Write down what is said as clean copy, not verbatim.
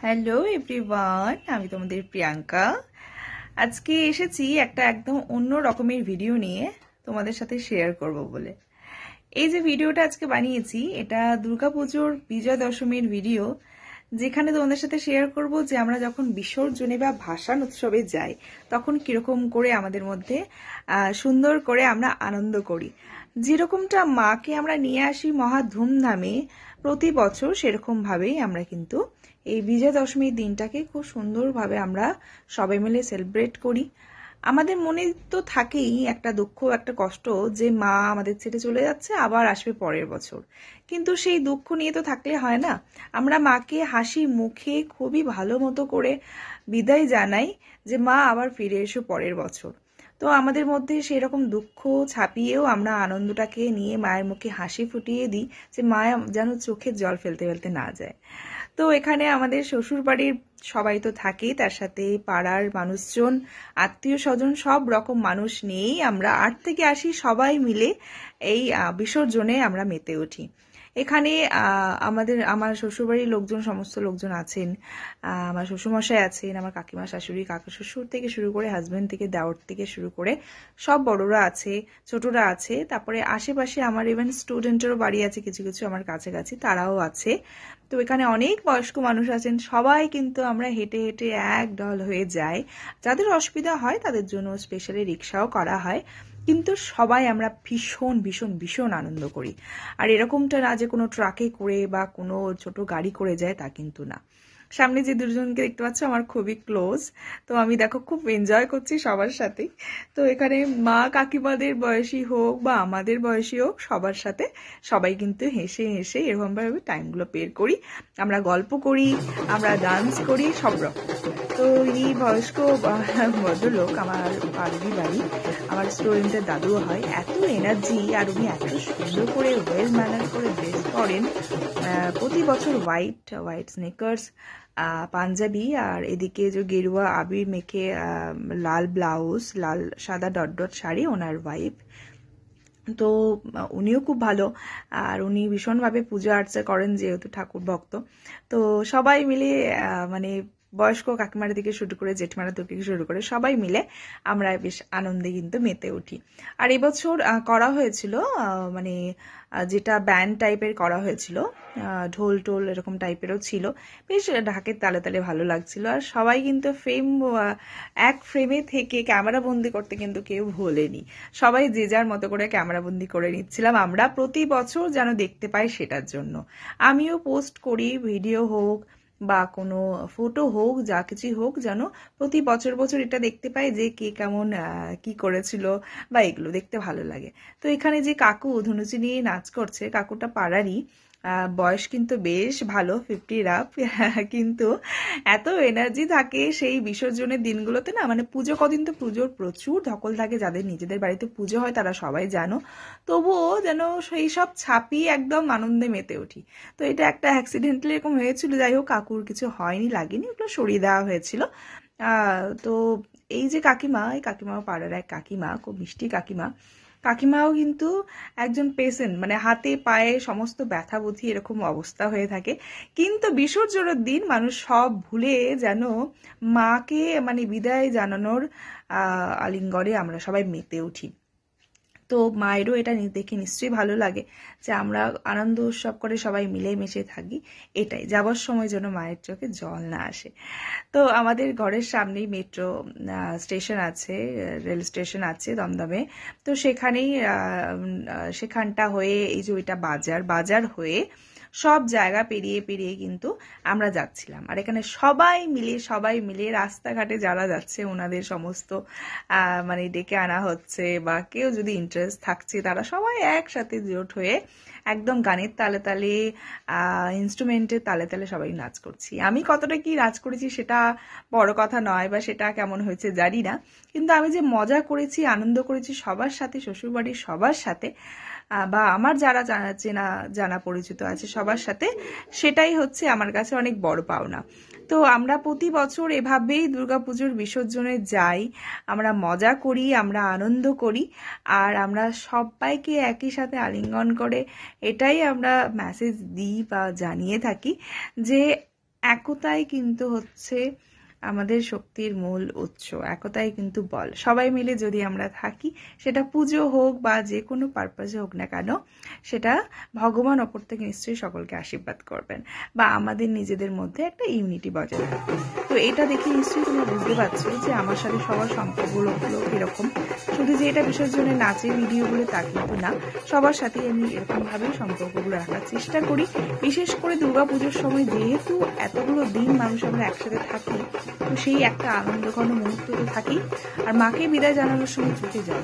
Hello everyone, আমি তোমাদের প্রিয়াঙ্কা। আজকে এসেছি একটা একদম অন্য রকমের ভিডিও নিয়ে তোমাদের সাথে শেয়ার করব বলে। এই যে ভিডিওটা আজকে বানিয়েছি, এটা দুর্গাপুজোর বিজয়া দশমীর ভিডিও, যেখানে তোমাদের সাথে শেয়ার করব যে আমরা যখন বিসর্জনে বা ভাসান উৎসবে যাই তখন কিরকম করে আমাদের মধ্যে সুন্দর করে আমরা আনন্দ করি। যেরকমটা মাকে আমরা নিয়ে আসি মহা ধুমধামে প্রতি বছর, সেরকম ভাবেই আমরা কিন্তু এই বিজয়া দশমীর দিনটাকে খুব সুন্দরভাবে আমরা সবাই মিলে সেলিব্রেট করি। আমাদের মনে তো থাকেই একটা দুঃখ, একটা কষ্ট যে মা আমাদের ছেড়ে চলে যাচ্ছে, আবার আসবে পরের বছর। কিন্তু সেই দুঃখ নিয়ে তো থাকলে হয় না। আমরা মাকে হাসি মুখে খুবই ভালো মতো করে বিদায় জানাই যে মা আবার ফিরে এসো পরের বছর। তো আমাদের মধ্যে সেই রকম দুঃখ ছাপিয়েও আমরা আনন্দটাকে নিয়ে মায়ের মুখে হাসি ফুটিয়ে দিই যে মা যেন চোখের জল ফেলতে ফেলতে না যায়। তো এখানে আমাদের শ্বশুর বাড়ির সবাই তো থাকেই, তার সাথে পাড়ার মানুষজন, আত্মীয় স্বজন, সব রকম মানুষ নিয়েই আমরা 8 থেকে 80 সবাই মিলে এই বিসর্জনে আমরা মেতে উঠি। এখানে আমার শ্বশুরবাড়ির লোকজন, সমস্ত লোকজন আছেন। আমার শ্বশুরমশাই আছেন, আমার কাকিমা, শাশুড়ি, কাকা শ্বশুর থেকে শুরু করে হাজবেন্ড থেকে দেওর থেকে শুরু করে সব বড়রা আছে, ছোটরা আছে। তারপরে আশেপাশে আমার ইভেন স্টুডেন্টেরও বাড়ি আছে কিছু কিছু আমার কাছাকাছি, তারাও আছে। তো এখানে অনেক বয়স্ক মানুষ আছেন, সবাই কিন্তু আমরা হেঁটে হেঁটে এক দল হয়ে যাই। যাদের অসুবিধা হয় তাদের জন্য স্পেশালি রিক্সাও করা হয়, কিন্তু সবাই আমরা ভীষণ ভীষণ ভীষণ আনন্দ করি। আর এরকমটা না যে কোনো ট্রাকে করে বা কোনো ছোট গাড়ি করে যায়, তা কিন্তু না। সামনে যে দুজনকে দেখতে পাচ্ছ আমার খুবই ক্লোজ, তো আমি দেখো খুব এনজয় করছি সবার সাথেই। তো এখানে মা কাকিমাদের বয়সী হোক বা আমাদের বয়সী হোক, সবার সাথে সবাই কিন্তু হেসে হেসে এরকমভাবে টাইমগুলো বের করি। আমরা গল্প করি, আমরা ডান্স করি, সব রকম। তো ইনি বয়স্ক ভদ্রলোক, আমার বাড়িরই বাড়ি, আমার স্টুডেন্টের দাদুও হয়। এত এনার্জি, আর উনি এত সুন্দর করে ওয়েল ম্যানার করে ড্রেস করেন। প্রতি বছর হোয়াইট হোয়াইট স্নেকার্স, পাঞ্জাবি, আর এদিকে যে গেরুয়া আবির মেখে লাল ব্লাউজ, লাল সাদা ডট ডট শাড়ি ওনার ওয়াইফ। তো উনিও খুব ভালো, আর উনি ভীষণভাবে পূজা আর্চা করেন যেহেতু ঠাকুর ভক্ত। তো সবাই মিলে মানে বয়স্ক কাকিমার দিকে শুরু করে জেঠমারা থেকে শুরু করে সবাই মিলে আমরা বেশ আনন্দে কিন্তু মেতে উঠি। আর এবছর করা হয়েছিল মানে যেটা ব্যান্ড টাইপের করা হয়েছিল, ঢোল টোল এরকম টাইপেরও ছিল, বেশ ঢাকের তালে তালে ভালো লাগছিল। আর সবাই কিন্তু এক ফ্রেমে থেকে ক্যামেরা বন্দি করতে কিন্তু কেউ ভোলেনি। সবাই যে যার মতো করে ক্যামেরা বন্দি করে নিচ্ছিলাম আমরা, প্রতি বছর যেন দেখতে পাই সেটার জন্য। আমিও পোস্ট করি, ভিডিও হোক বা কোনো ফটো হোক, যা কিছু হোক, যেন প্রতি বছর বছর এটা দেখতে পাই যে কে কেমন কি করেছিল, বা এগুলো দেখতে ভালো লাগে। তো এখানে যে কাকু ধনুচি নিয়ে নাচ করছে, কাকুটা পাড়ারই, বয়স কিন্তু বেশ ভালো, 50 আপ। কিন্তু এত এনার্জি থাকে সেই বিসর্জনের দিনগুলোতে না, মানে পুজো কদিন তো পুজোর প্রচুর ধকল থাকে, যাদের নিজেদের বাড়িতে পুজো হয় তারা সবাই জানো। তবুও যেন সেই সব ছাপিয়ে একদম আনন্দে মেতে উঠি। তো এটা একটা অ্যাক্সিডেন্টালি এরকম হয়েছিল, যাই হোক কাকুর কিছু হয়নি, লাগেনি, ওগুলো সরিয়ে দেওয়া হয়েছিল। তো এই যে কাকিমা, এই কাকিমা পাড়ার এক কাকিমা, খুব মিষ্টি কাকিমা। কাকিমাও কিন্তু একজন পেশেন্ট, মানে হাতে পায়ে সমস্ত ব্যথা বুদ্ধি এরকম অবস্থা হয়ে থাকে, কিন্তু বিসর্জনের দিন মানুষ সব ভুলে যেন মাকে মানে বিদায় জানানোর আলিঙ্গনে আমরা সবাই মেতে উঠি। তো মায়েরও এটা দেখে নিশ্চয়ই ভালো লাগে যে আমরা আনন্দ উৎসব করে সবাই মিলেমিশে থাকি। এটাই, যাবার সময় যেন মায়ের চোখে জল না আসে। তো আমাদের ঘরের সামনেই মেট্রো স্টেশন আছে, রেল স্টেশন আছে দমদমে। তো সেখানেই সেখানটা হয়ে এই যে ওইটা বাজার, বাজার হয়ে সব জায়গা পেরিয়ে পেরিয়ে কিন্তু আমরা যাচ্ছিলাম। আর এখানে সবাই মিলে রাস্তাঘাটে যারা যাচ্ছে ওনাদের সমস্ত মানে ডেকে আনা হচ্ছে, বা কেউ যদি ইন্টারেস্ট থাকছে তারা সবাই একসাথে জোট হয়ে একদম গানের তালে তালে, ইনস্ট্রুমেন্টের তালে তালে সবাই নাচ করছি। আমি কতটা কি নাচ করেছি সেটা বড় কথা নয়, বা সেটা কেমন হয়েছে জানি না, কিন্তু আমি যে মজা করেছি, আনন্দ করেছি সবার সাথে, শ্বশুরবাড়ির সবার সাথে, বা আমার যারা চেনা জানা পরিচিত আছে সবার সাথে, সেটাই হচ্ছে আমার কাছে অনেক বড় পাওনা। তো আমরা প্রতি বছর এভাবেই দুর্গাপুজোর বিসর্জনে যাই, আমরা মজা করি, আমরা আনন্দ করি, আর আমরা সবাইকে একই সাথে আলিঙ্গন করে এটাই আমরা মেসেজ দিই বা জানিয়ে থাকি যে একতাই কিন্তু হচ্ছে আমাদের শক্তির মূল উৎস, একতাই কিন্তু বল। সবাই মিলে যদি আমরা থাকি, সেটা পুজো হোক বা যে কোনো পারপাসে হোক না কেন, সেটা ভগবান ওপর থেকে নিশ্চয়ই সকলকে আশীর্বাদ করবেন, বা আমাদের নিজেদের মধ্যে একটা ইউনিটি বজায় থাকবে। তো এটা দেখে নিশ্চয়ই তোমরা বুঝতে পারছো যে আমার সাথে সবার সম্পর্কগুলো এরকম। শুধু যে এটা বিসর্জনের নাচের ভিডিওগুলো তা কিন্তু না, সবার সাথেই আমি এরকমভাবেই সম্পর্কগুলো রাখার চেষ্টা করি। বিশেষ করে দুর্গাপুজোর সময় যেহেতু এতগুলো দিন মানুষ আমরা একসাথে থাকি, তো সেই একটা আনন্দঘন মুহূর্ত তো থাকেই। আর মাকে বিদায় জানানোর সময় চোখে জল